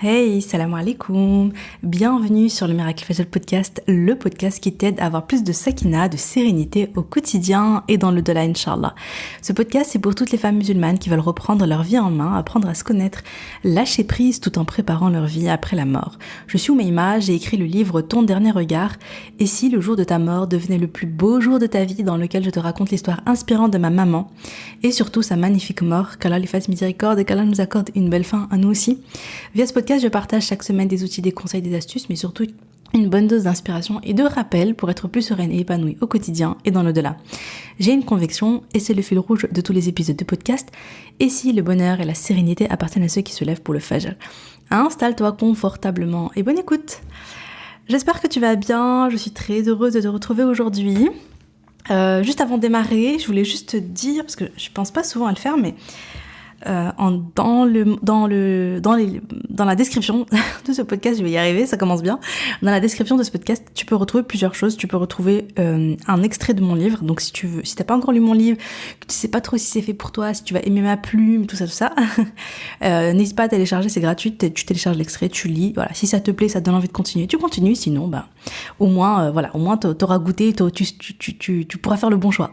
Hey, salam alaikum. Bienvenue sur le Miracle Fajr Podcast, le podcast qui t'aide à avoir plus de sakina, de sérénité au quotidien et dans le delà, Inch'Allah. Ce podcast, c'est pour toutes les femmes musulmanes qui veulent reprendre leur vie en main, apprendre à se connaître, lâcher prise tout en préparant leur vie après la mort. Je suis Oumaima, j'ai écrit le livre Ton dernier regard. Et si le jour de ta mort devenait le plus beau jour de ta vie, dans lequel je te raconte l'histoire inspirante de ma maman et surtout sa magnifique mort, qu'Allah lui fasse miséricorde et qu'Allah nous accorde une belle fin à nous aussi. Via ce podcast, je partage chaque semaine des outils, des conseils, des astuces, mais surtout une bonne dose d'inspiration et de rappel pour être plus sereine et épanouie au quotidien et dans l'au-delà. J'ai une conviction, et c'est le fil rouge de tous les épisodes de podcast, et si le bonheur et la sérénité appartiennent à ceux qui se lèvent pour le fajr. Installe-toi confortablement et bonne écoute. J'espère que tu vas bien, je suis très heureuse de te retrouver aujourd'hui. Juste avant de démarrer, je voulais juste te dire, parce que je pense pas souvent à le faire, mais dans la description de ce podcast, je vais y arriver, ça commence bien. Dans la description de ce podcast, tu peux retrouver plusieurs choses. Tu peux retrouver un extrait de mon livre. Donc si t'as pas encore lu mon livre, que tu sais pas trop si c'est fait pour toi, si tu vas aimer ma plume, tout ça, n'hésite pas à télécharger, c'est gratuit. Tu télécharges l'extrait, tu lis. Voilà, si ça te plaît, ça te donne envie de continuer, tu continues. Sinon, au moins t'auras goûté, tu pourras faire le bon choix.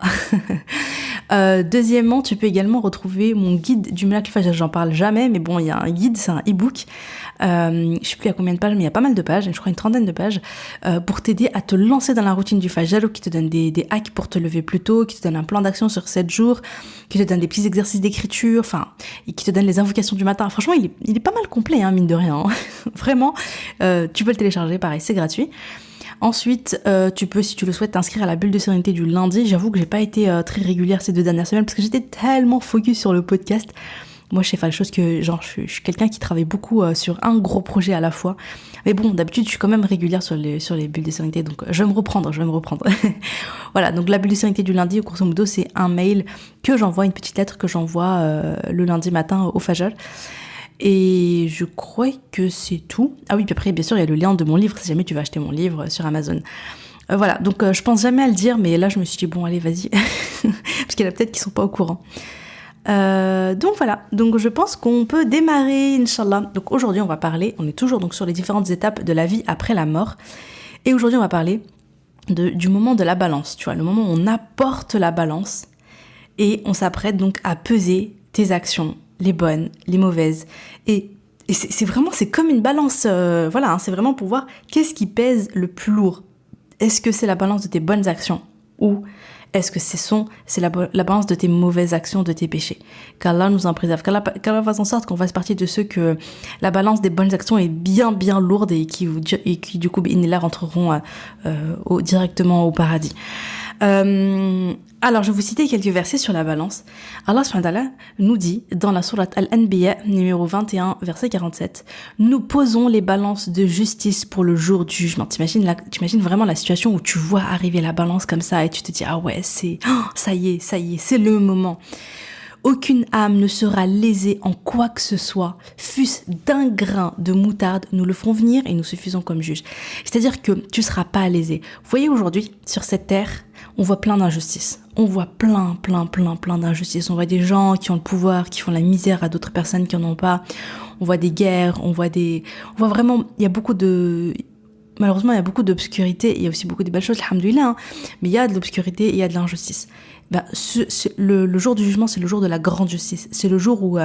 Deuxièmement, tu peux également retrouver mon guide du Miracle Fajr. J'en parle jamais, mais bon, il y a un guide, c'est un e-book. Je sais plus à combien de pages, mais il y a pas mal de pages, je crois une trentaine de pages, pour t'aider à te lancer dans la routine du Fajr, ou qui te donne des hacks pour te lever plus tôt, qui te donne un plan d'action sur 7 jours, qui te donne des petits exercices d'écriture, et qui te donne les invocations du matin. Franchement, il est pas mal complet, mine de rien. Vraiment, tu peux le télécharger, pareil, c'est gratuit. Ensuite, tu peux, si tu le souhaites, t'inscrire à la bulle de sérénité du lundi. J'avoue que j'ai pas été très régulière ces 2 dernières semaines parce que j'étais tellement focus sur le podcast. Moi, je sais faire les choses que, je suis quelqu'un qui travaille beaucoup sur un gros projet à la fois. Mais bon, d'habitude, je suis quand même régulière sur les bulles de sérénité, donc je vais me reprendre. Voilà, donc la bulle de sérénité du lundi, grosso modo, c'est un mail que j'envoie, une petite lettre que j'envoie le lundi matin au Fajr. Et je crois que c'est tout. Ah oui, puis après, bien sûr, il y a le lien de mon livre, si jamais tu veux acheter mon livre sur Amazon. Voilà, donc je pense jamais à le dire, mais là, je me suis dit, bon, allez, vas-y. Parce qu'il y en a peut-être qui sont pas au courant. Donc voilà, donc je pense qu'on peut démarrer, Inch'Allah. Donc aujourd'hui, on est toujours donc sur les différentes étapes de la vie après la mort. Et aujourd'hui, on va parler du moment de la balance, tu vois, le moment où on apporte la balance et on s'apprête donc à peser tes actions, les bonnes, les mauvaises. Et c'est comme une balance, c'est vraiment pour voir qu'est-ce qui pèse le plus lourd. Est-ce que c'est la balance de tes bonnes actions ou est-ce que c'est la balance de tes mauvaises actions, de tes péchés? Qu'Allah nous en préserve, qu'Allah fasse en sorte qu'on fasse partie de ceux que la balance des bonnes actions est bien bien lourde et qui du coup rentreront directement au paradis. Alors, je vais vous citer quelques versets sur la balance. Allah subhanahu wa ta'ala nous dit dans la sourate Al-Anbiya, numéro 21, verset 47, « Nous posons les balances de justice pour le jour du jugement. » T'imagines vraiment la situation où tu vois arriver la balance comme ça et tu te dis « Ah ouais, ça y est, c'est le moment. » Aucune âme ne sera lésée en quoi que ce soit, fût-ce d'un grain de moutarde, nous le ferons venir et nous suffisons comme juges. C'est-à-dire que tu ne seras pas lésé. Vous voyez aujourd'hui, sur cette terre, on voit plein d'injustices. On voit plein d'injustices. On voit des gens qui ont le pouvoir, qui font la misère à d'autres personnes qui n'en ont pas. On voit des guerres, on voit vraiment, malheureusement, il y a beaucoup d'obscurité. Il y a aussi beaucoup de belles choses, alhamdoulilah, mais il y a de l'obscurité et il y a de l'injustice. Le jour du jugement, c'est le jour de la grande justice. C'est le jour où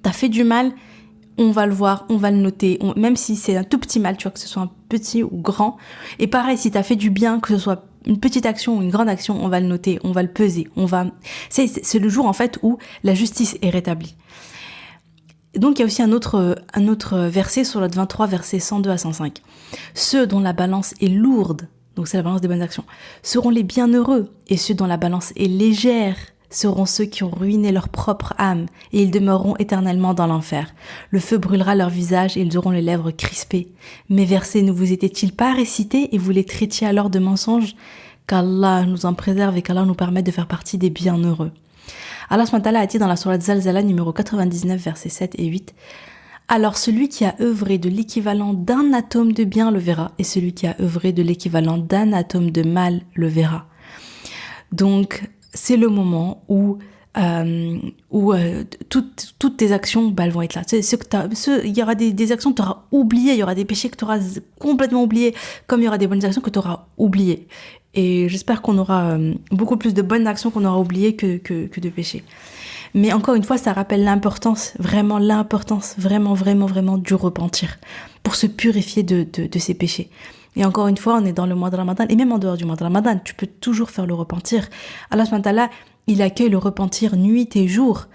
t'as fait du mal, on va le voir, on va le noter, même si c'est un tout petit mal, tu vois, que ce soit un petit ou grand. Et pareil, si t'as fait du bien, que ce soit une petite action ou une grande action, on va le noter, on va le peser, c'est le jour en fait où la justice est rétablie. Donc il y a aussi un autre verset sur le 23, versets 102 à 105. Ceux dont la balance est lourde, donc c'est la balance des bonnes actions, seront les bienheureux, et ceux dont la balance est légère seront ceux qui ont ruiné leur propre âme, et ils demeureront éternellement dans l'enfer. Le feu brûlera leur visage et ils auront les lèvres crispées. Mes versets ne vous étaient-ils pas récités et vous les traitiez alors de mensonges? Qu'Allah nous en préserve et qu'Allah nous permette de faire partie des bienheureux. Allah subhanahu wa ta'ala a dit dans la sourate Zalzala numéro 99 versets 7 et 8: Alors celui qui a œuvré de l'équivalent d'un atome de bien le verra, et celui qui a œuvré de l'équivalent d'un atome de mal le verra. Donc c'est le moment où où toutes tes actions, elles vont être là. Tu sais, il y aura des actions que tu auras oubliées, il y aura des péchés que tu auras complètement oubliés, comme il y aura des bonnes actions que tu auras oubliées. Et j'espère qu'on aura beaucoup plus de bonnes actions qu'on aura oubliées que de péchés. Mais encore une fois, ça rappelle l'importance, vraiment du repentir pour se purifier de ces péchés. Et encore une fois, on est dans le mois de Ramadan, et même en dehors du mois de Ramadan, tu peux toujours faire le repentir. Allah subhanahu wa ta'ala, il accueille le repentir nuit et jour.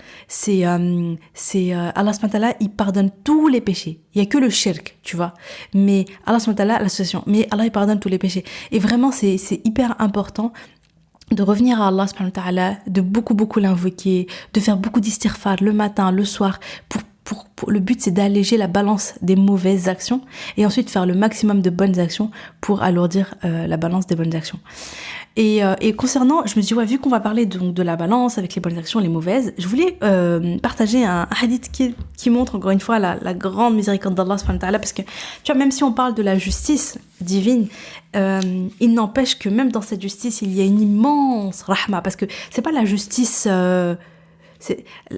Allah subhanahu wa ta'ala, il pardonne tous les péchés. Il y a que le shirk, tu vois. Mais Allah subhanahu wa ta'ala, l'association. Mais Allah, il pardonne tous les péchés. Et vraiment, c'est hyper important de revenir à Allah subhanahu wa ta'ala, de beaucoup l'invoquer, de faire beaucoup d'istighfar le matin, le soir, le but c'est d'alléger la balance des mauvaises actions et ensuite faire le maximum de bonnes actions pour alourdir la balance des bonnes actions. Et concernant, je me dis vu qu'on va parler donc de la balance avec les bonnes actions et les mauvaises, je voulais partager un hadith qui montre encore une fois la grande miséricorde d'Allah subhanahu wa ta'ala, parce que tu vois, même si on parle de la justice divine, il n'empêche que même dans cette justice il y a une immense rahma, parce que c'est pas la justice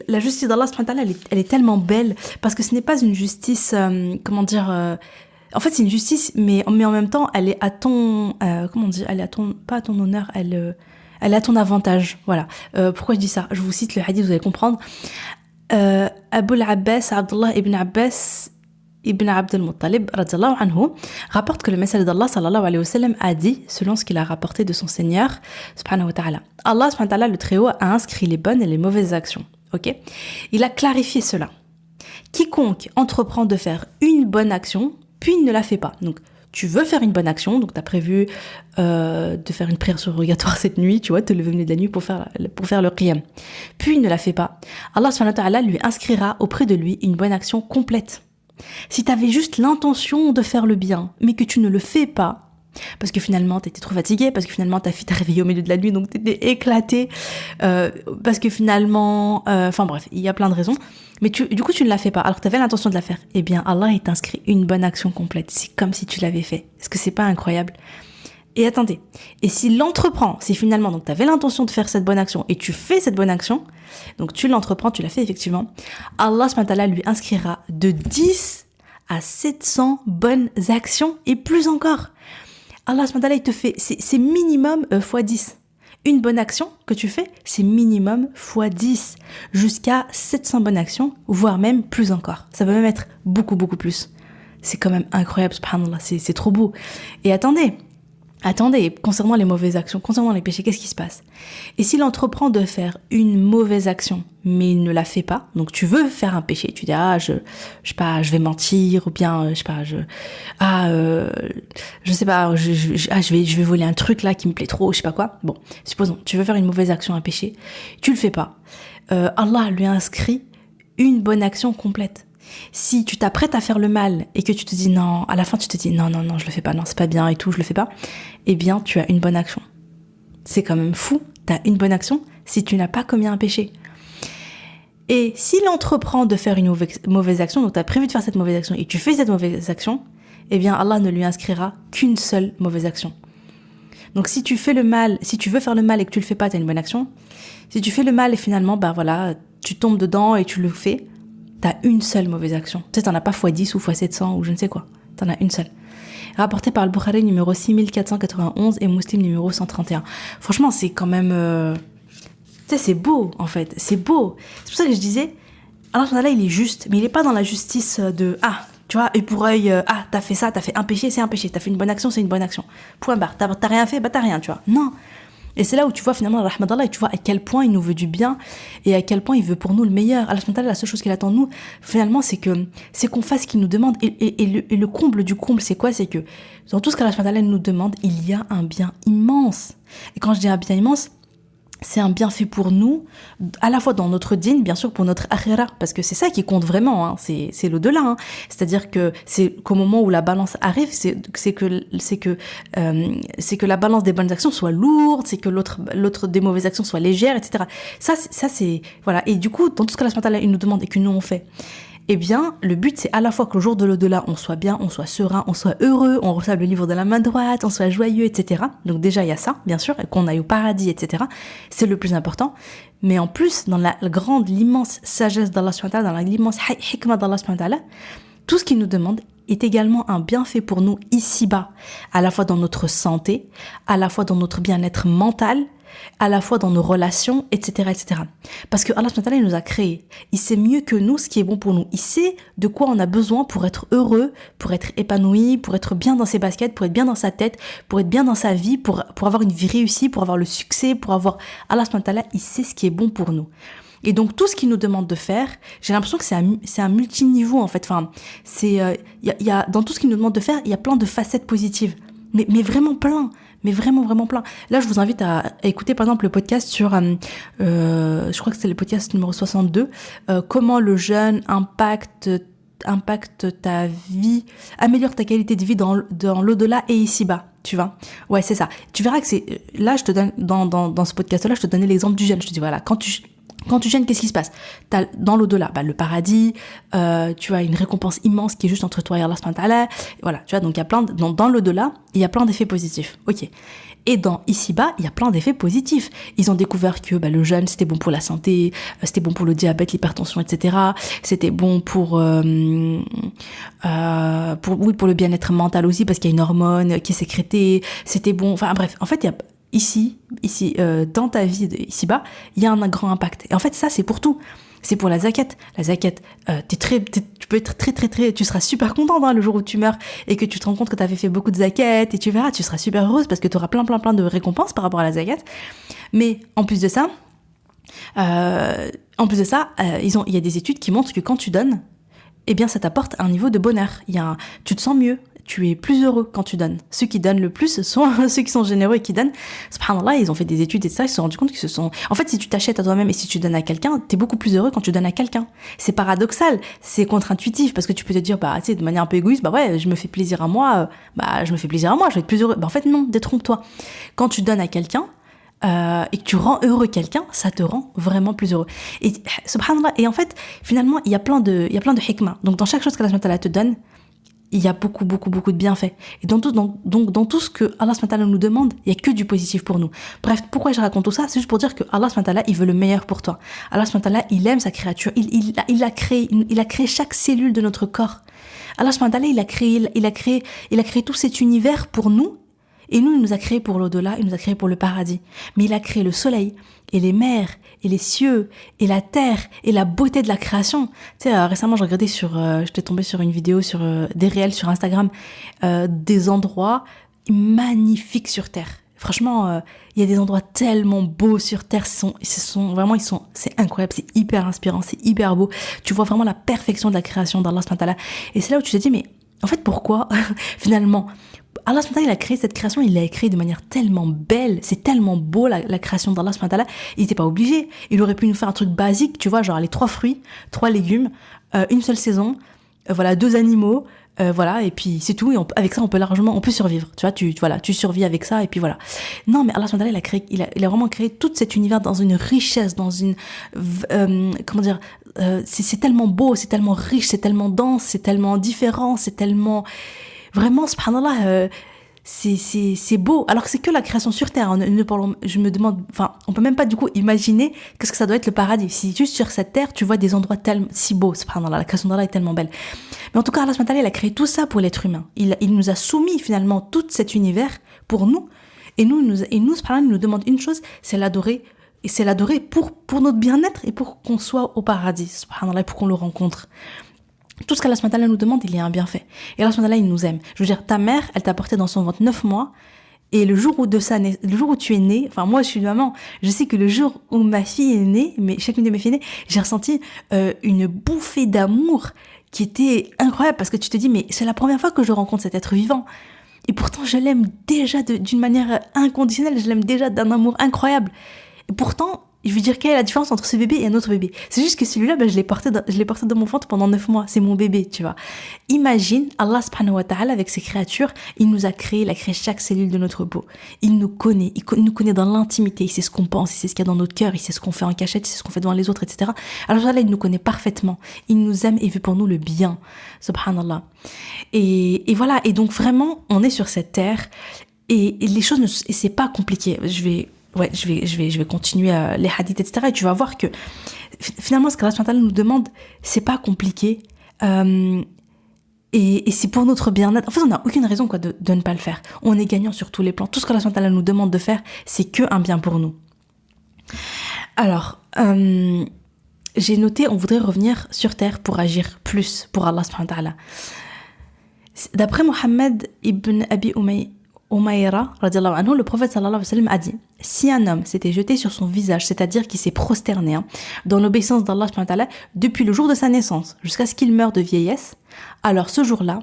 la justice d'Allah subhanahu wa ta'ala, elle est tellement belle, parce que ce n'est pas une justice en fait c'est une justice mais en même temps elle est à ton elle est à ton, pas à ton honneur, elle est à ton avantage. Voilà. Pourquoi je dis ça? Je vous cite le hadith, vous allez comprendre. Abu al-Abbas Abdullah ibn Abbas Ibn Abd al-Muttalib radiyallahu anhu rapporte que le messager d'Allah sallallahu alayhi wa sallam a dit, selon ce qu'il a rapporté de son Seigneur subhanahu wa ta'ala, Allah subhanahu wa ta'ala, le Très-Haut, a inscrit les bonnes et les mauvaises actions. Ok? Il a clarifié cela. Quiconque entreprend de faire une bonne action, puis ne la fait pas. Donc, tu veux faire une bonne action, donc tu as prévu de faire une prière surrogatoire cette nuit, tu vois, te lever au milieu de la nuit pour faire le qiyam. Puis ne la fait pas. Allah subhanahu wa ta'ala lui inscrira auprès de lui une bonne action complète. Si tu avais juste l'intention de faire le bien, mais que tu ne le fais pas, parce que finalement tu étais trop fatigué, parce que finalement ta fille t'a réveillé au milieu de la nuit, donc tu étais éclaté, parce que finalement... Enfin bref, il y a plein de raisons. Mais du coup, tu ne la fais pas, alors que tu avais l'intention de la faire. Eh bien, Allah, il t'inscrit une bonne action complète. C'est comme si tu l'avais fait. Est-ce que c'est pas incroyable ? Et attendez, et si finalement, donc tu avais l'intention de faire cette bonne action, et tu fais cette bonne action, donc tu l'entreprends, tu l'as fait effectivement, Allah subhanahu wa ta'ala lui inscrira de 10 à 700 bonnes actions, et plus encore. Allah subhanahu wa ta'ala, il te fait, c'est minimum x 10. Une bonne action que tu fais, c'est minimum x 10, jusqu'à 700 bonnes actions, voire même plus encore. Ça peut même être beaucoup plus. C'est quand même incroyable, subhanallah, c'est trop beau. Et attendez, concernant les mauvaises actions, concernant les péchés, qu'est-ce qui se passe ? Et s'il entreprend de faire une mauvaise action, mais il ne la fait pas, donc tu veux faire un péché, tu dis je vais mentir, ou bien je vais voler un truc là qui me plaît trop, je sais pas quoi. Bon, supposons, tu veux faire une mauvaise action, un péché, tu le fais pas. Allah lui inscrit une bonne action complète. Si tu t'apprêtes à faire le mal et que tu te dis non, à la fin tu te dis non, je le fais pas, non, c'est pas bien et tout, je le fais pas, eh bien tu as une bonne action. C'est quand même fou, t'as une bonne action si tu n'as pas commis un péché. Et s'il entreprend de faire une mauvaise action, donc t'as prévu de faire cette mauvaise action et tu fais cette mauvaise action, eh bien Allah ne lui inscrira qu'une seule mauvaise action. Donc si tu veux faire le mal et que tu le fais pas, t'as une bonne action. Si tu fais le mal et finalement, tu tombes dedans et tu le fais, t'as une seule mauvaise action. Tu sais, t'en as pas x10 ou x700 ou je ne sais quoi. T'en as une seule. Rapporté par le Bukhari numéro 6491 et Muslim numéro 131. Franchement, c'est quand même... Tu sais, c'est beau, en fait. C'est beau. C'est pour ça que je disais, Allah il est juste, mais il est pas dans la justice de... tu vois, et pour œil, t'as fait ça, t'as fait un péché, c'est un péché. T'as fait une bonne action, c'est une bonne action. Point barre. T'as rien fait, t'as rien, tu vois. Non. Et c'est là où tu vois finalement la rahmat d'Allah et tu vois à quel point il nous veut du bien et à quel point il veut pour nous le meilleur. Allah, la seule chose qu'il attend de nous, finalement, c'est qu'on fasse ce qu'il nous demande. Et le comble du comble, c'est quoi ? C'est que dans tout ce qu'Allah nous demande, il y a un bien immense. Et quand je dis un bien immense, c'est un bienfait pour nous, à la fois dans notre dîn, bien sûr pour notre akhira, parce que c'est ça qui compte vraiment, hein, c'est l'au-delà. Hein. C'est-à-dire que c'est qu'au moment où la balance arrive, c'est que la balance des bonnes actions soit lourde, c'est que l'autre des mauvaises actions soit légère, etc. Ça c'est voilà. Et du coup, dans tout ce que Allah il nous demande et que nous on fait, Eh bien, le but, c'est à la fois que le jour de l'au-delà, on soit bien, on soit serein, on soit heureux, on reçoive le livre de la main droite, on soit joyeux, etc. Donc déjà, il y a ça, bien sûr, et qu'on aille au paradis, etc. C'est le plus important. Mais en plus, dans la grande, l'immense sagesse d'Allah subhanahu wa ta'ala, dans l'immense hikmah d'Allah subhanahu wa ta'ala, tout ce qu'il nous demande est également un bienfait pour nous ici-bas, à la fois dans notre santé, à la fois dans notre bien-être mental, à la fois dans nos relations, etc., etc. Parce que Allah subhanahu wa ta'ala, il nous a créés. Il sait mieux que nous ce qui est bon pour nous. Il sait de quoi on a besoin pour être heureux, pour être épanoui, pour être bien dans ses baskets, pour être bien dans sa tête, pour être bien dans sa vie, pour avoir une vie réussie, pour avoir le succès, pour avoir... Allah subhanahu wa ta'ala, il sait ce qui est bon pour nous. Et donc, tout ce qu'il nous demande de faire, j'ai l'impression que c'est un multiniveau, en fait. Enfin, dans tout ce qu'il nous demande de faire, il y a plein de facettes positives. Mais vraiment plein. Mais vraiment plein. Là, je vous invite à écouter, par exemple, le podcast sur, je crois que c'est le podcast numéro 62, comment le jeûne impacte ta vie, améliore ta qualité de vie dans l'au-delà et ici-bas. Tu vois? Ouais, c'est ça. Tu verras que c'est, là, je te donne, dans ce podcast-là, je te donnais l'exemple du jeûne. Je te dis, voilà, quand tu jeûnes, qu'est-ce qui se passe? T'as dans l'au-delà, le paradis, tu as une récompense immense qui est juste entre toi et Allah subhanahu wa ta'ala. Voilà, tu vois, donc il y a dans l'au-delà, il y a plein d'effets positifs. Ok. Et dans ici-bas, il y a plein d'effets positifs. Ils ont découvert que le jeûne, c'était bon pour la santé, c'était bon pour le diabète, l'hypertension, etc. C'était bon pour le bien-être mental aussi, parce qu'il y a une hormone qui est sécrétée. C'était bon, enfin bref, en fait, il y a ici, dans ta vie ici-bas, il y a un grand impact. Et en fait, ça, c'est pour tout. C'est pour la zakat. La zakat, tu peux être très, tu seras super contente le jour où tu meurs et que tu te rends compte que tu avais fait beaucoup de zakat et tu verras, tu seras super heureuse parce que tu auras plein de récompenses par rapport à la zakat. Mais en plus de ça, il y a des études qui montrent que quand tu donnes, eh bien, ça t'apporte un niveau de bonheur. Tu te sens mieux. Tu es plus heureux quand tu donnes. Ceux qui donnent le plus sont ceux qui sont généreux et qui donnent. Subhanallah, ils ont fait des études et ça, ils se sont rendus compte qu'ils se sont... En fait, si tu t'achètes à toi-même et si tu donnes à quelqu'un, t'es beaucoup plus heureux quand tu donnes à quelqu'un. C'est paradoxal, c'est contre-intuitif parce que tu peux te dire, tu sais, de manière un peu égoïste, ouais, je me fais plaisir à moi, je vais être plus heureux. En fait, non, détrompe-toi. Quand tu donnes à quelqu'un, et que tu rends heureux quelqu'un, ça te rend vraiment plus heureux. Et subhanallah, et en fait, finalement, il y a plein de hikmah. Donc, dans chaque chose qu'Allah subhanahu wa ta'ala te donne, il y a beaucoup de bienfaits. Et dans tout ce que Allah subhanahu wa ta'ala nous demande, il y a que du positif pour nous. Bref, pourquoi je raconte tout ça? C'est juste pour dire que Allah subhanahu wa ta'ala, il veut le meilleur pour toi. Allah subhanahu wa ta'ala, il aime sa créature. Il a créé chaque cellule de notre corps. Allah subhanahu wa ta'ala, il a créé tout cet univers pour nous. Et nous, il nous a créés pour l'au-delà, il nous a créés pour le paradis. Mais il a créé le soleil, et les mers, et les cieux, et la terre, et la beauté de la création. Tu sais, récemment, j'étais tombée sur une vidéo sur des réels sur Instagram, des endroits magnifiques sur Terre. Franchement, il y a des endroits tellement beaux sur Terre, c'est incroyable, c'est hyper inspirant, c'est hyper beau. Tu vois vraiment la perfection de la création d'Allah subhanahu wa ta'ala. Et c'est là où tu te dis, mais en fait, pourquoi finalement Allah subhanahu wa ta'ala, il a créé cette création, il l'a créée de manière tellement belle, c'est tellement beau la création d'Allah subhanahu wa ta'ala, il n'était pas obligé. Il aurait pu nous faire un truc basique, tu vois, genre les 3 fruits, 3 légumes, une seule saison, 2 animaux, et puis c'est tout, et avec ça on peut survivre, tu vois, tu survis avec ça, et puis voilà. Non, mais Allah subhanahu wa ta'ala, il a vraiment créé tout cet univers dans une richesse, dans une, c'est tellement beau, c'est tellement riche, c'est tellement dense, c'est tellement différent, c'est tellement... Vraiment, subhanallah, c'est beau. Alors que c'est que la création sur Terre. Je me demande, on peut même pas du coup imaginer qu'est-ce que ça doit être le paradis. Si juste sur cette Terre, tu vois des endroits tellement si beaux, subhanallah, la création d'Allah est tellement belle. Mais en tout cas, Allah subhanahu wa ta'ala, il a créé tout ça pour l'être humain. Il nous a soumis finalement tout cet univers pour nous. Et nous, subhanallah, il nous demande une chose, c'est l'adorer. Et c'est l'adorer pour notre bien-être et pour qu'on soit au paradis, subhanallah, pour qu'on le rencontre. Tout ce qu'Allah subhanahu wa ta'ala nous demande, il y a un bienfait. Et Allah subhanahu wa ta'ala, il nous aime. Je veux dire, ta mère, elle t'a porté dans son ventre 9 mois. Et le jour où tu es née, moi je suis une maman, je sais que le jour où ma fille est née, chacune de mes filles est née, j'ai ressenti une bouffée d'amour qui était incroyable parce que tu te dis, mais c'est la première fois que je rencontre cet être vivant. Et pourtant, je l'aime déjà d'une manière inconditionnelle, je l'aime déjà d'un amour incroyable. Et pourtant, Je veux dire, quelle est la différence entre ce bébé et un autre bébé? C'est juste que celui-là, je l'ai porté dans mon ventre pendant 9 mois. C'est mon bébé, tu vois. Imagine, Allah subhanahu wa ta'ala, avec ses créatures, il nous a créé, il a créé chaque cellule de notre peau. Il nous connaît, nous connaît dans l'intimité. Il sait ce qu'on pense, il sait ce qu'il y a dans notre cœur, il sait ce qu'on fait en cachette, il sait ce qu'on fait devant les autres, etc. Alors Allah, il nous connaît parfaitement. Il nous aime et veut pour nous le bien. Subhanallah. Et voilà. Et donc vraiment, on est sur cette terre et les choses, c'est pas compliqué. Je vais continuer les hadiths, etc. Et tu vas voir que finalement, ce qu'Allah nous demande, c'est pas compliqué. Et c'est pour notre bien-être. En fait, on n'a aucune raison de ne pas le faire. On est gagnant sur tous les plans. Tout ce qu'Allah nous demande de faire, c'est que un bien pour nous. Alors, j'ai noté, on voudrait revenir sur terre pour agir plus pour Allah subhanahu wa ta'ala. D'après Mohammed ibn Abi Umayra, radiallahu anhu, le prophète sallallahu alayhi wa sallam a dit: si un homme s'était jeté sur son visage, c'est-à-dire qu'il s'est prosterné dans l'obéissance d'Allah subhanahu wa ta'ala depuis le jour de sa naissance jusqu'à ce qu'il meure de vieillesse, alors ce jour-là,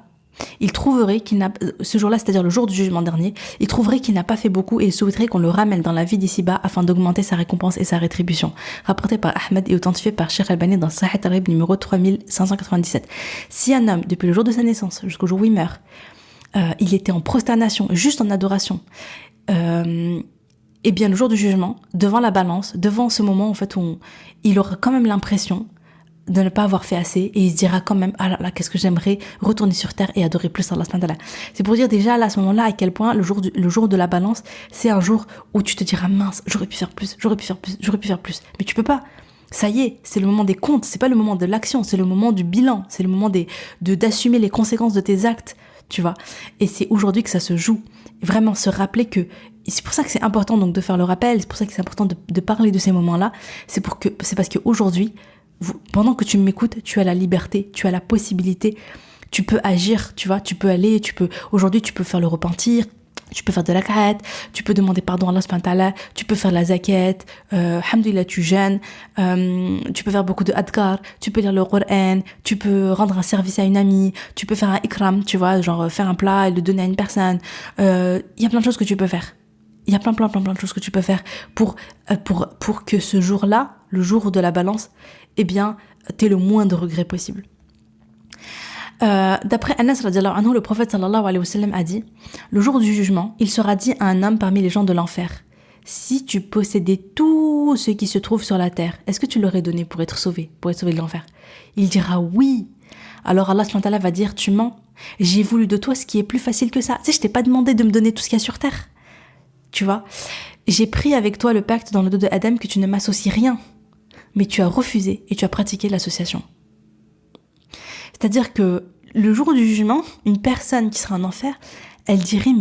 c'est-à-dire le jour du jugement dernier, il trouverait qu'il n'a pas fait beaucoup et il souhaiterait qu'on le ramène dans la vie d'ici-bas afin d'augmenter sa récompense et sa rétribution. Rapporté par Ahmed et authentifié par Cheikh Albani dans Sahih al-Tarib numéro 3597. Si un homme, depuis le jour de sa naissance jusqu'au jour où il meurt, il était en prosternation, juste en adoration, et bien le jour du jugement, devant la balance, devant ce moment en fait où il aura quand même l'impression de ne pas avoir fait assez et il se dira quand même: ah là là, qu'est-ce que j'aimerais retourner sur terre et adorer plus Allah subhanahu wa ta'ala. C'est pour dire déjà là, à ce moment-là, à quel point le jour de la balance, c'est un jour où tu te diras: mince, j'aurais pu faire plus, mais tu peux pas. Ça y est, c'est le moment des comptes, c'est pas le moment de l'action, c'est le moment du bilan, c'est le moment d'assumer les conséquences de tes actes, tu vois. Et c'est aujourd'hui que ça se joue. Vraiment se rappeler que, c'est pour ça que c'est important donc de faire le rappel, c'est pour ça que c'est important de parler de ces moments-là, c'est parce qu'aujourd'hui, pendant que tu m'écoutes, tu as la liberté, tu as la possibilité, tu peux agir, tu vois, tu peux aller, aujourd'hui tu peux faire le repentir, tu peux faire de la qa'at, tu peux demander pardon à Allah subhanahu wa ta'ala, tu peux faire la zakat, alhamdoulilah tu jeûnes, tu peux faire beaucoup de adkar, tu peux lire le Coran, tu peux rendre un service à une amie, tu peux faire un ikram, tu vois, genre faire un plat et le donner à une personne. Il y a plein de choses que tu peux faire. Il y a plein de choses que tu peux faire pour que ce jour-là, le jour de la balance, eh bien, t'aies le moins de regrets possible. D'après Anas radiallahu anhu, le prophète sallallahu alayhi wa sallam a dit: le jour du jugement, il sera dit à un homme parmi les gens de l'enfer: si tu possédais tout ce qui se trouve sur la terre, est-ce que tu l'aurais donné pour être sauvé de l'enfer? Il dira oui. Alors Allah subhanahu wa ta'ala va dire: tu mens, j'ai voulu de toi ce qui est plus facile que ça. Tu sais, je t'ai pas demandé de me donner tout ce qu'il y a sur terre. Tu vois, j'ai pris avec toi le pacte dans le dos de Adam que tu ne m'associes rien, mais tu as refusé et tu as pratiqué l'association. C'est-à-dire que le jour du jugement, une personne qui sera en enfer, elle dirait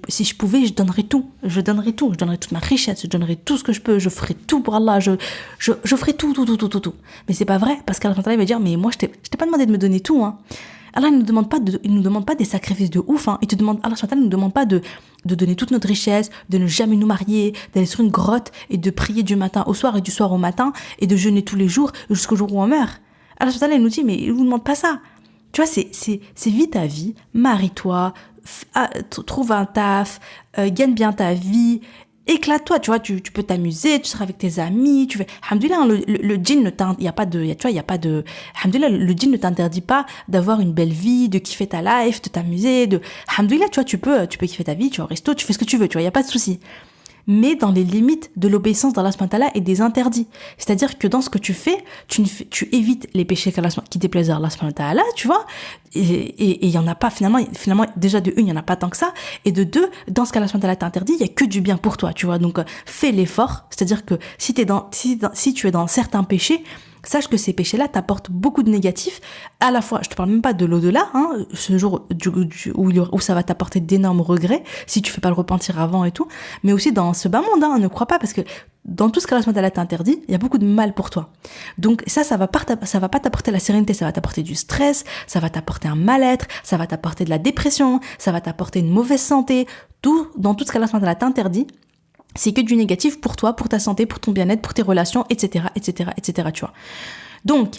si je pouvais, je donnerais tout, je donnerais toute ma richesse, je donnerais tout ce que je peux, je ferais tout pour Allah, je ferais tout. Mais c'est pas vrai, parce qu'Allah va dire: mais moi je t'ai pas demandé de me donner tout, hein. Allah il nous demande pas des sacrifices de ouf, hein. Allah ne nous demande pas de donner toute notre richesse, de ne jamais nous marier, d'aller sur une grotte et de prier du matin au soir et du soir au matin et de jeûner tous les jours jusqu'au jour où on meurt. Allah il nous dit: mais il vous demande pas ça. Tu vois, c'est vis ta vie, marie-toi, trouve un taf, gagne bien ta vie, éclate-toi, tu vois, tu peux t'amuser, tu seras avec tes amis, tu fais, alhamdoulilah, le djinn ne le djinn ne t'interdit pas d'avoir une belle vie, de kiffer ta life, de t'amuser, alhamdoulilah, tu vois, tu peux kiffer ta vie, tu vas au resto, tu fais ce que tu veux, tu vois, il y a pas de souci. Mais dans les limites de l'obéissance d'Allah subhanahu wa ta'ala et des interdits. C'est-à-dire que dans ce que tu fais, tu évites les péchés qui déplaisent à Allah subhanahu wa ta'ala, tu vois. Et il y en a pas, finalement, déjà de une, il y en a pas tant que ça. Et de deux, dans ce qu'Allah subhanahu wa ta'ala t'interdit, il y a que du bien pour toi, tu vois. Donc, fais l'effort. C'est-à-dire que si tu es dans certains péchés, sache que ces péchés-là t'apportent beaucoup de négatifs. À la fois, je te parle même pas de l'au-delà, hein, ce jour où ça va t'apporter d'énormes regrets, si tu fais pas le repentir avant et tout, mais aussi dans ce bas monde, hein, ne crois pas, parce que dans tout ce qu'Allah subhanahu wa ta'ala t'interdit, il y a beaucoup de mal pour toi. Donc ça va pas t'apporter la sérénité, ça va t'apporter du stress, ça va t'apporter un mal-être, ça va t'apporter de la dépression, ça va t'apporter une mauvaise santé. Dans tout ce qu'Allah subhanahu wa ta'ala t'interdit, c'est que du négatif pour toi, pour ta santé, pour ton bien-être, pour tes relations, etc., tu vois. Donc,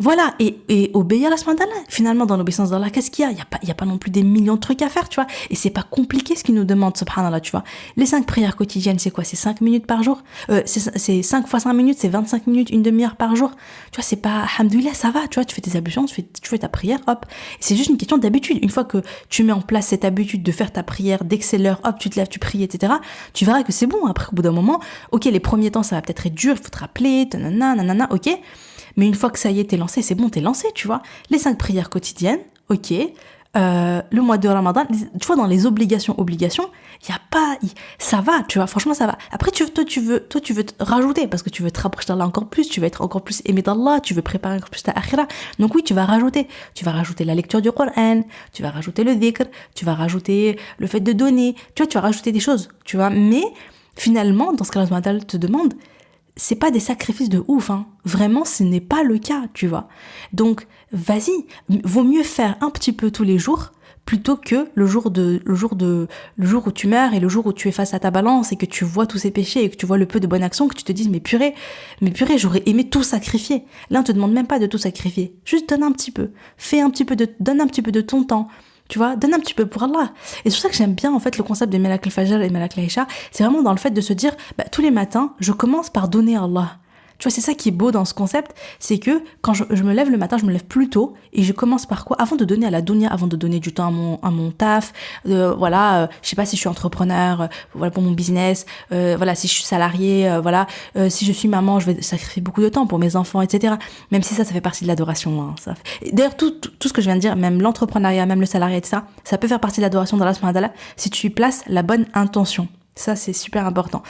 Voilà, et obéir à Allah. Finalement, dans l'obéissance d'Allah, qu'est-ce qu'il y a? Il y a pas non plus des millions de trucs à faire, tu vois. Et c'est pas compliqué ce qu'il nous demande, subhanallah, tu vois. Les 5 prières quotidiennes, c'est quoi? C'est 5 minutes par jour? C'est 5 fois 5 minutes, c'est 25 minutes, une demi-heure par jour. Tu vois, c'est pas, alhamdoulilah, ça va, tu vois, tu fais tes ablutions, tu fais ta prière, hop. C'est juste une question d'habitude. Une fois que tu mets en place cette habitude de faire ta prière, dès que c'est l'heure, hop, tu te lèves, tu pries, etc., tu verras que c'est bon. Après, au bout d'un moment, ok, les premiers temps, ça va peut-être être dur, il faut te rappeler, nanana, ok. Mais une fois que ça y est, t'es lancé, c'est bon, t'es lancé, tu vois. Les 5 prières quotidiennes, ok. Le mois de Ramadan, tu vois, dans les obligations, il y a pas, ça va, tu vois, franchement, ça va. Après, toi, tu veux te rajouter, parce que tu veux te rapprocher d'Allah encore plus, tu veux être encore plus aimé d'Allah, tu veux préparer encore plus ta akhira. Donc oui, tu vas rajouter la lecture du Coran, tu vas rajouter le dhikr, tu vas rajouter le fait de donner, tu vois, tu vas rajouter des choses, tu vois. Mais, finalement, dans ce qu'Allah te demande, c'est pas des sacrifices de ouf, hein. Vraiment, ce n'est pas le cas, tu vois. Donc, vas-y, vaut mieux faire un petit peu tous les jours plutôt que le jour où tu meurs et le jour où tu es face à ta balance et que tu vois tous ces péchés et que tu vois le peu de bonnes actions, que tu te dises mais purée, j'aurais aimé tout sacrifier. Là, on te demande même pas de tout sacrifier. Juste donne un petit peu. Donne un petit peu de ton temps. Tu vois, donne un petit peu pour Allah. Et c'est pour ça que j'aime bien, en fait, le concept de Melak al-Fajr et Melak al-Isha. C'est vraiment dans le fait de se dire, tous les matins, je commence par donner à Allah. Tu vois, c'est ça qui est beau dans ce concept, c'est que quand je me lève le matin, je me lève plus tôt et je commence par quoi? Avant de donner à la dunya, avant de donner du temps à mon taf, je sais pas si je suis entrepreneur, voilà pour mon business, voilà si je suis salarié, si je suis maman, je vais sacrifier beaucoup de temps pour mes enfants, etc. Même si ça fait partie de l'adoration. Hein, ça. D'ailleurs, tout ce que je viens de dire, même l'entrepreneuriat, même le salariat, etc., ça peut faire partie de l'adoration d'Allah subhanahu wa ta'ala si tu y places la bonne intention. Ça, c'est super important.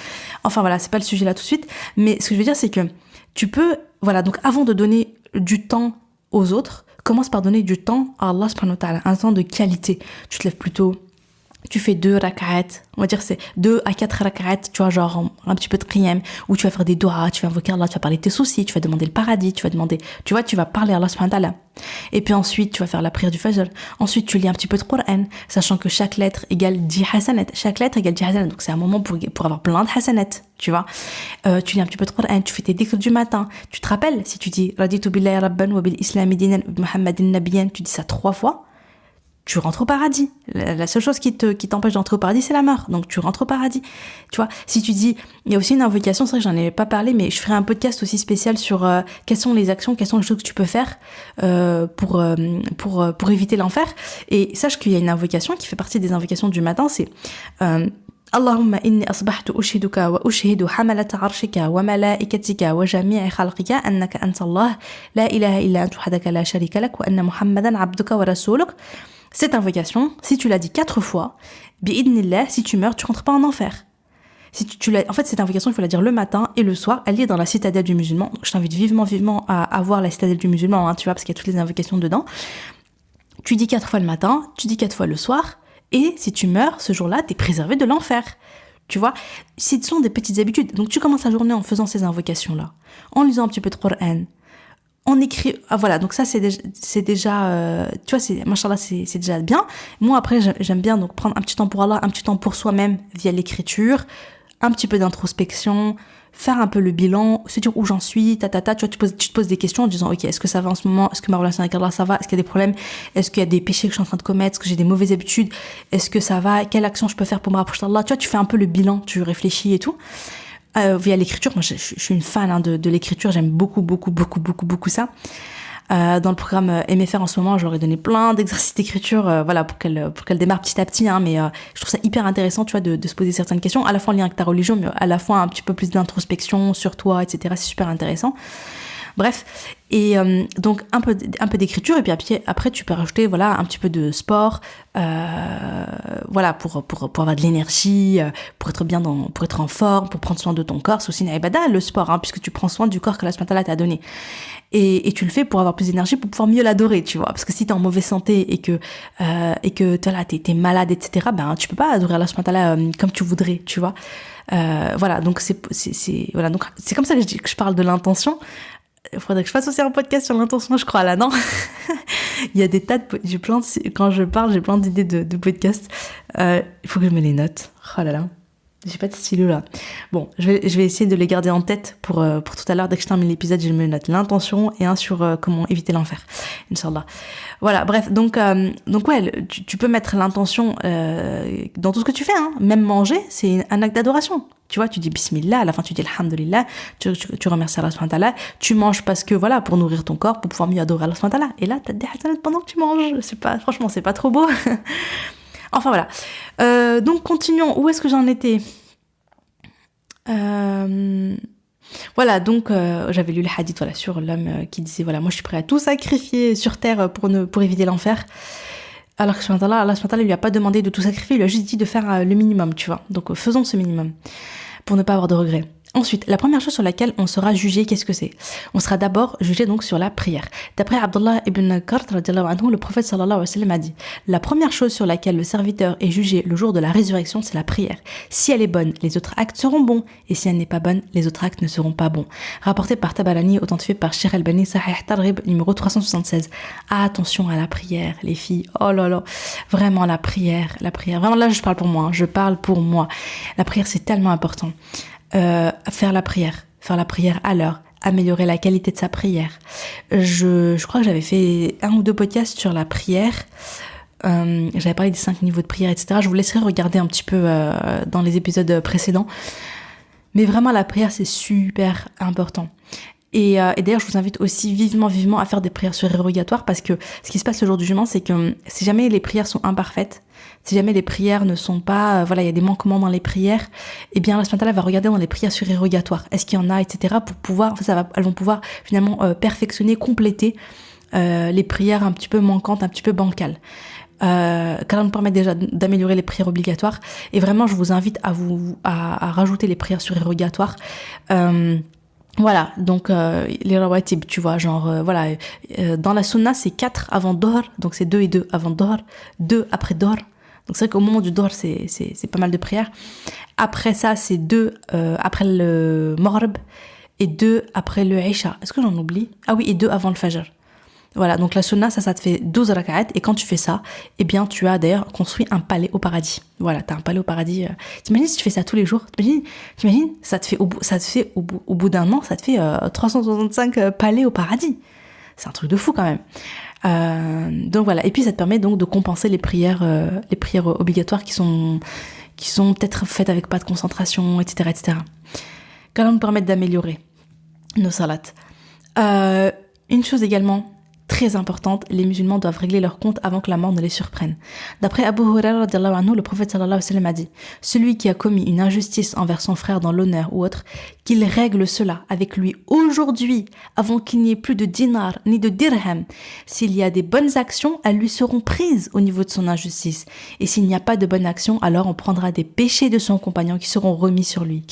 Enfin, voilà, c'est pas le sujet là tout de suite. Mais ce que je veux dire, c'est que tu peux, voilà, donc avant de donner du temps aux autres, commence par donner du temps à Allah subhanahu wa ta'ala, un temps de qualité. Tu te lèves plus tôt, tu fais 2 rak'at, on va dire c'est 2 à 4 rak'at, tu vois, genre un petit peu de qiyam, où tu vas faire des doigts, tu vas invoquer Allah, tu vas parler de tes soucis, tu vas demander le paradis, tu vas parler à Allah subhanahu wa ta'ala. Et puis ensuite, tu vas faire la prière du Fajr. Ensuite, tu lis un petit peu de Coran, sachant que chaque lettre égale 10 hasanat. Chaque lettre égale 10 hasanat. Donc c'est un moment pour avoir plein de hasanat, tu vois. Tu lis un petit peu de Coran, tu fais tes dhikrs du matin. Tu te rappelles, si tu dis Raditu billahi rabban wa bil islami dinan wa bi Muhammadin nabiyyan, tu dis ça 3 fois. Tu rentres au paradis. La seule chose qui t'empêche d'entrer au paradis, c'est la mort. Donc, tu rentres au paradis. Tu vois, si tu dis, il y a aussi une invocation, c'est vrai que j'en ai pas parlé, mais je ferai un podcast aussi spécial sur quelles sont les actions, quelles sont les choses que tu peux faire pour éviter l'enfer. Et sache qu'il y a une invocation qui fait partie des invocations du matin, c'est Allahumma inni asbahtu ushiduka wa ushidu hamalata arshika wa malaikatika wa jami'i khalqika annaka anta Allah la ilaha illa anta wahdaka la sharika lak wa anna Muhammadan abduka wa rasuluk. Cette invocation, si tu l'as dit 4 fois, bi'idnillah, si tu meurs, tu rentres pas en enfer. En fait, cette invocation, il faut la dire le matin et le soir. Elle est dans la citadelle du musulman. Donc, je t'invite vivement à voir la citadelle du musulman, hein, tu vois, parce qu'il y a toutes les invocations dedans. Tu dis 4 fois le matin, tu dis 4 fois le soir, et si tu meurs, ce jour-là, t'es préservé de l'enfer. Tu vois, ce sont des petites habitudes. Donc, tu commences la journée en faisant ces invocations-là, en lisant un petit peu de Coran. On écrit, voilà, donc ça c'est déjà tu vois, machallah, c'est déjà bien. Moi après j'aime bien donc prendre un petit temps pour Allah, un petit temps pour soi-même via l'écriture, un petit peu d'introspection, faire un peu le bilan, se dire où j'en suis, tu vois, tu te poses des questions en disant ok, est-ce que ça va en ce moment, est-ce que ma relation avec Allah ça va, est-ce qu'il y a des problèmes, est-ce qu'il y a des péchés que je suis en train de commettre, est-ce que j'ai des mauvaises habitudes, est-ce que ça va, quelle action je peux faire pour me rapprocher d'Allah, tu vois, tu fais un peu le bilan, tu réfléchis et tout. Via l'écriture, moi je suis une fan de l'écriture, j'aime beaucoup ça. Dans le programme MFR en ce moment, je leur ai donné plein d'exercices d'écriture, voilà, pour qu'elle démarre petit à petit, hein, mais je trouve ça hyper intéressant, tu vois, de se poser certaines questions, à la fois en lien avec ta religion, mais à la fois un petit peu plus d'introspection sur toi, etc. C'est super intéressant. Bref, et donc un peu d'écriture, et puis après tu peux rajouter voilà un petit peu de sport, voilà pour avoir de l'énergie, pour être bien pour être en forme, pour prendre soin de ton corps. C'est aussi une ibada, le sport, hein, puisque tu prends soin du corps que Allah subhanahu wa ta'ala t'a donné. Et tu le fais pour avoir plus d'énergie, pour pouvoir mieux l'adorer, tu vois. Parce que si t'es en mauvaise santé et que t'es malade, etc., ben tu peux pas adorer Allah subhanahu wa ta'ala comme tu voudrais, tu vois. Voilà, donc c'est comme ça que je parle de l'intention. Il faudrait que je fasse aussi un podcast sur l'intention, je crois, là, non? Il y a des tas de... quand je parle, j'ai plein d'idées de podcasts. Il faut que je me les note. Oh là là. J'ai pas de stylo là. Bon, je vais essayer de les garder en tête pour tout à l'heure. Dès que je termine l'épisode, je me note l'intention et un sur comment éviter l'enfer. Inch'Allah. Voilà, bref, donc ouais, tu peux mettre l'intention dans tout ce que tu fais, hein. Même manger, c'est un acte d'adoration. Tu vois, tu dis bismillah, à la fin tu dis alhamdulillah, tu remercies Allah subhanahu wa ta'ala, tu manges parce que voilà, pour nourrir ton corps, pour pouvoir mieux adorer Allah subhanahu wa ta'ala. Et là, t'as des hasanat pendant que tu manges. Franchement, c'est pas trop beau. Enfin voilà. Donc continuons. Où est-ce que j'en étais? Voilà, donc j'avais lu le hadith voilà, sur l'homme qui disait voilà, moi je suis prêt à tout sacrifier sur terre pour éviter l'enfer. Alors que Allah subhanahu lui a pas demandé de tout sacrifier, il lui a juste dit de faire le minimum, tu vois. Donc faisons ce minimum pour ne pas avoir de regrets. Ensuite, la première chose sur laquelle on sera jugé, qu'est-ce que c'est? On sera d'abord jugé donc sur la prière. D'après Abdullah ibn Qart, le prophète sallallahu alayhi wa sallam a dit: la première chose sur laquelle le serviteur est jugé le jour de la résurrection, c'est la prière. Si elle est bonne, les autres actes seront bons, et si elle n'est pas bonne, les autres actes ne seront pas bons. Rapporté par Tabarani, authentifié par Sheikh Albani, Sahih Targhib, numéro 376. Attention à la prière, les filles. Oh là là, vraiment la prière. Vraiment là, je parle pour moi. Je parle pour moi. La prière, c'est tellement important. Faire la prière à l'heure, améliorer la qualité de sa prière. Je crois que j'avais fait 1 ou 2 podcasts sur la prière. J'avais parlé des 5 niveaux de prière, etc. Je vous laisserai regarder un petit peu dans les épisodes précédents. Mais vraiment, la prière, c'est super important. Et d'ailleurs, je vous invite aussi vivement à faire des prières surérogatoires, parce que ce qui se passe le jour du jugement, c'est que si jamais les prières sont imparfaites, si jamais les prières ne sont pas, voilà, il y a des manquements dans les prières, eh bien, Allah subhanahu wa ta'ala va regarder dans les prières surérogatoires. Est-ce qu'il y en a, etc. pour pouvoir, elles vont pouvoir finalement perfectionner, compléter les prières un petit peu manquantes, un petit peu bancales. Qu'Allah nous permet déjà d'améliorer les prières obligatoires. Et vraiment, je vous invite à rajouter les prières surérogatoires. Voilà, donc les rawatib, tu vois, genre, voilà, dans la sunna, c'est 4 avant Dohr, donc c'est 2 et 2 avant Dohr, 2 après Dohr. Donc c'est vrai qu'au moment du Dohr, c'est pas mal de prières. Après ça, c'est 2 après le Maghrib et 2 après le Isha. Est-ce que j'en oublie? Ah oui, et 2 avant le Fajr. Voilà, donc la sunna, ça te fait 12 rak'at, et quand tu fais ça, eh bien, tu as d'ailleurs construit un palais au paradis. Voilà, t'as un palais au paradis. T'imagines si tu fais ça tous les jours? T'imagines, ça te fait au bout d'un an, ça te fait 365 palais au paradis. C'est un truc de fou quand même. Donc voilà, et puis ça te permet donc de compenser les prières obligatoires qui sont peut-être faites avec pas de concentration, etc., etc. Qu'Allah nous permette d'améliorer nos salats. Une chose également très importante, les musulmans doivent régler leur compte avant que la mort ne les surprenne. D'après Abu Huraira, le prophète sallallahu alayhi wa sallam a dit: celui qui a commis une injustice envers son frère dans l'honneur ou autre, qu'il règle cela avec lui aujourd'hui, avant qu'il n'y ait plus de dinar ni de dirham. S'il y a des bonnes actions, elles lui seront prises au niveau de son injustice. Et s'il n'y a pas de bonnes actions, alors on prendra des péchés de son compagnon qui seront remis sur lui.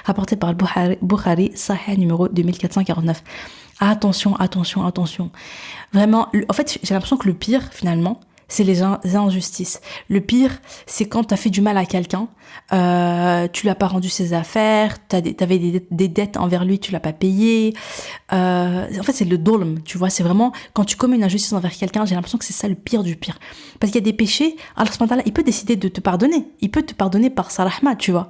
Rapporté par Bukhari, Sahih numéro 2449. Attention. Vraiment, en fait, j'ai l'impression que le pire, finalement, c'est les injustices. Le pire, c'est quand t'as fait du mal à quelqu'un, tu l'as pas rendu ses affaires, t'avais des dettes envers lui, tu l'as pas payé. En fait, c'est le dolm, tu vois. C'est vraiment, quand tu commets une injustice envers quelqu'un, j'ai l'impression que c'est ça le pire du pire. Parce qu'il y a des péchés, Allah subhanahu wa ta'ala, il peut décider de te pardonner. Il peut te pardonner par sa rahma, tu vois.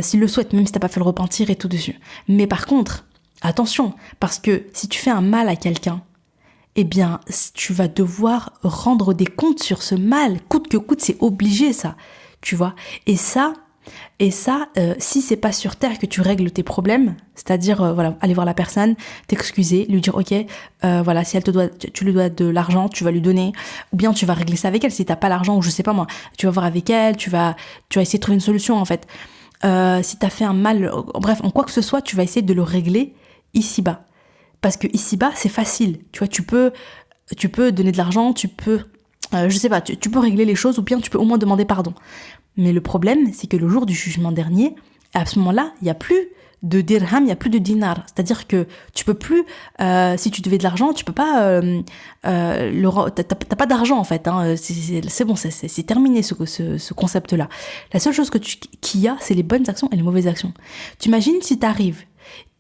S'il le souhaite, même si t'as pas fait le repentir et tout dessus. Mais par contre, attention, parce que si tu fais un mal à quelqu'un, eh bien, tu vas devoir rendre des comptes sur ce mal, coûte que coûte, c'est obligé ça, tu vois. Et ça, si c'est pas sur terre que tu règles tes problèmes, c'est-à-dire, voilà, aller voir la personne, t'excuser, lui dire, ok, voilà, si tu lui dois de l'argent, tu vas lui donner, ou bien tu vas régler ça avec elle. Si t'as pas l'argent, ou je sais pas moi, tu vas voir avec elle, tu vas essayer de trouver une solution en fait. Si t'as fait un mal, bref, en quoi que ce soit, tu vas essayer de le régler ici-bas. Parce que ici-bas, c'est facile. Tu vois, tu peux donner de l'argent, tu peux, je sais pas, tu peux régler les choses, ou bien tu peux au moins demander pardon. Mais le problème, c'est que le jour du jugement dernier, à ce moment-là, il n'y a plus de dirham, il n'y a plus de dinar. C'est-à-dire que tu peux plus, si tu devais de l'argent, tu peux pas, t'as pas d'argent en fait. Hein, c'est bon, c'est terminé ce concept-là. La seule chose qu'il y a, c'est les bonnes actions et les mauvaises actions. Tu imagines si t'arrives,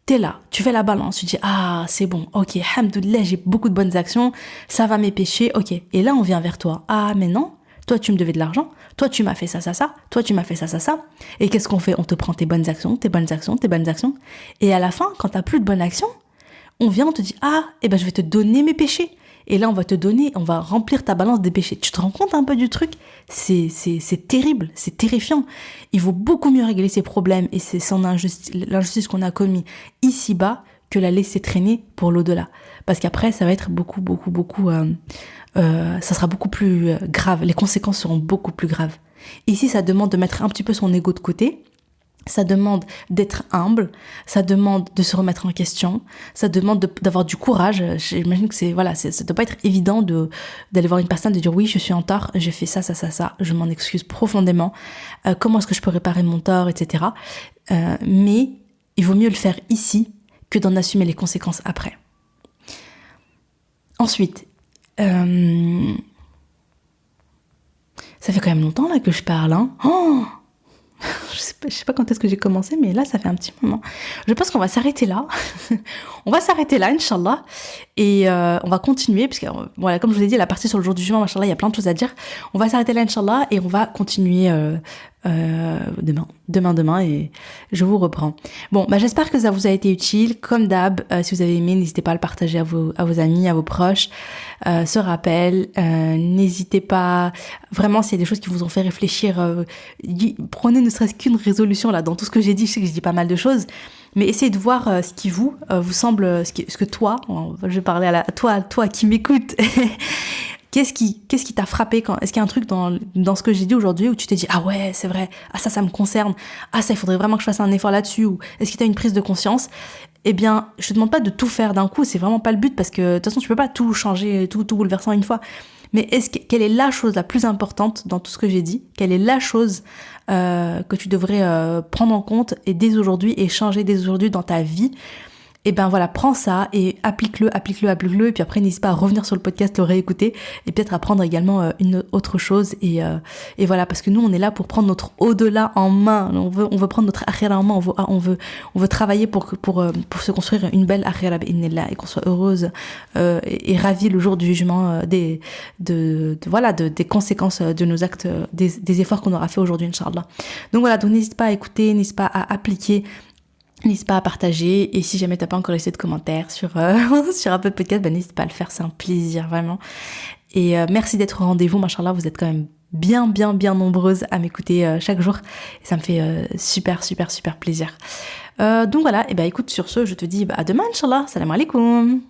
t'es là, tu fais la balance, tu dis ah c'est bon, ok, alhamdoulilah, j'ai beaucoup de bonnes actions, ça va mes péchés, ok. Et là on vient vers toi, ah mais non, Toi, tu me devais de l'argent. Toi, tu m'as fait ça, ça, ça. Toi, tu m'as fait ça, ça, ça. Et qu'est-ce qu'on fait? On te prend tes bonnes actions, tes bonnes actions, tes bonnes actions. Et à la fin, quand t'as plus de bonnes actions, on vient, on te dit, ah, eh ben, je vais te donner mes péchés. Et là, on va remplir ta balance des péchés. Tu te rends compte un peu du truc? C'est terrible, c'est terrifiant. Il vaut beaucoup mieux régler ses problèmes et l'injustice qu'on a commis ici-bas que la laisser traîner pour l'au-delà. Parce qu'après, ça va être ça sera beaucoup plus grave. Les conséquences seront beaucoup plus graves. Ici, ça demande de mettre un petit peu son ego de côté. Ça demande d'être humble, ça demande de se remettre en question, ça demande d'avoir du courage. J'imagine que ça doit pas être évident d'aller voir une personne, de dire oui, je suis en tort, j'ai fait ça, ça, ça, ça, je m'en excuse profondément, comment est-ce que je peux réparer mon tort, etc. Mais il vaut mieux le faire ici que d'en assumer les conséquences après. Ensuite, ça fait quand même longtemps là que je parle, hein. Oh, je sais pas quand est-ce que j'ai commencé, mais là, ça fait un petit moment. Je pense qu'on va s'arrêter là. On va s'arrêter là, Inch'Allah. Et on va continuer, parce que, voilà, comme je vous ai dit, la partie sur le jour du jugement, Inch'Allah, il y a plein de choses à dire. On va s'arrêter là, Inch'Allah, et on va continuer demain, et je vous reprends. Bon, j'espère que ça vous a été utile. Comme d'hab, si vous avez aimé, n'hésitez pas à le partager à vos amis, à vos proches. Ce rappel, n'hésitez pas, vraiment, s'il y a des choses qui vous ont fait réfléchir, prenez ne serait-ce qu'une résolution là. Dans tout ce que j'ai dit, je sais que je dis pas mal de choses, mais essayez de voir ce qui vous semble, ce que toi, je vais parler à toi qui m'écoute. Qu'est-ce qui t'a frappé est-ce qu'il y a un truc dans ce que j'ai dit aujourd'hui où tu t'es dit ah ouais c'est vrai, ah ça me concerne, ah ça il faudrait vraiment que je fasse un effort là-dessus, ou est-ce que t'as une prise de conscience? Eh bien, je te demande pas de tout faire d'un coup, c'est vraiment pas le but, parce que de toute façon tu peux pas tout changer, tout bouleverser en une fois. Mais quelle est la chose la plus importante dans tout ce que j'ai dit? Quelle est la chose que tu devrais prendre en compte et dès aujourd'hui, et changer dès aujourd'hui dans ta vie? Et ben voilà, prends ça et applique-le, et puis après n'hésite pas à revenir sur le podcast, le réécouter, et peut-être apprendre également une autre chose, et voilà, parce que nous on est là pour prendre notre au-delà en main, on veut prendre notre akhira en main, on veut travailler pour se construire une belle akhira bi'idhnillah, et qu'on soit heureuse et ravie le jour du jugement des conséquences de nos actes, des efforts qu'on aura fait aujourd'hui, Inch'Allah. Donc voilà, donc n'hésite pas à écouter, n'hésite pas à appliquer, n'hésite pas à partager, et si jamais t'as pas encore laissé de commentaires sur Apple Podcast, n'hésite pas à le faire, c'est un plaisir vraiment. Et merci d'être au rendez-vous, machallah, vous êtes quand même bien nombreuses à m'écouter chaque jour, et ça me fait super plaisir. Donc voilà, et écoute, sur ce, je te dis à demain, Inch'Allah, salam alaikum.